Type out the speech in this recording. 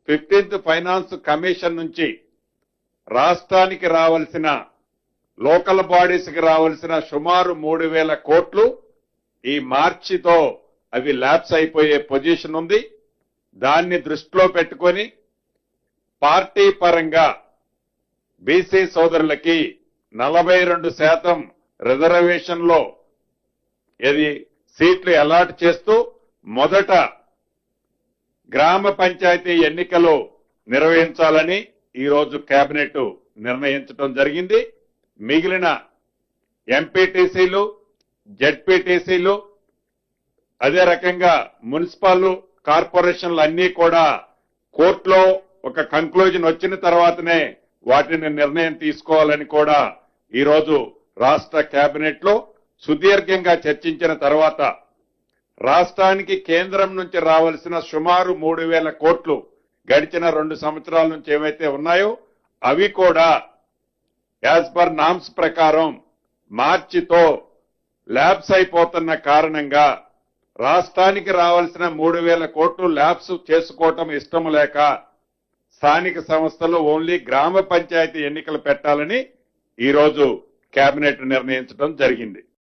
15th finance commission నుంచి రాష్ట్రానికి రావాల్సిన లోకల్ బాడీస్ కి రావాల్సిన సుమారు 3,000 కోట్లు ఈ మార్చితో అవి ల్యాప్స్ అయిపోయే పొజిషన్ ఉంది. దాన్ని దృష్టిలో పెట్టుకొని పార్టీ పరంగా బీసీ సోదరులకి 42% రిజర్వేషన్ లో సీట్లు అలాట్ చేస్తూ మొదట గ్రామ పంచాయతీ ఎన్నికలు నిర్వహించాలని ఈ రోజు కేబినెట్ నిర్ణయించడం జరిగింది. మిగిలిన ఎంపీటీసీలు, జెడ్పీటీసీలు, అదే రకంగా మున్సిపల్ కార్పొరేషన్లు అన్ని కూడా కోర్టులో ఒక కంక్లూజన్ వచ్చిన తర్వాతనే వాటిని నిర్ణయం తీసుకోవాలని కూడా ఈ రోజు రాష్ట్ర కేబినెట్ లో సుదీర్ఘంగా చర్చించిన తర్వాత రాష్ట్రానికి కేంద్రం నుంచి రావాల్సిన సుమారు 3,000 కోట్లు గడిచిన 2 సంవత్సరాల నుంచి ఏవైతే ఉన్నాయో అవి కూడా యాజ్ పర్ నామ్స్ ప్రకారం మార్చితో ల్యాప్స్ అయిపోతున్న కారణంగా రాష్ట్రానికి రావాల్సిన 3,000 కోట్లు ల్యాప్స్ చేసుకోవటం ఇష్టం లేక స్థానిక సంస్థలు ఓన్లీ గ్రామ పంచాయతీ ఎన్నికలు పెట్టాలని ఈ రోజు కేబినెట్ నిర్ణయించడం జరిగింది.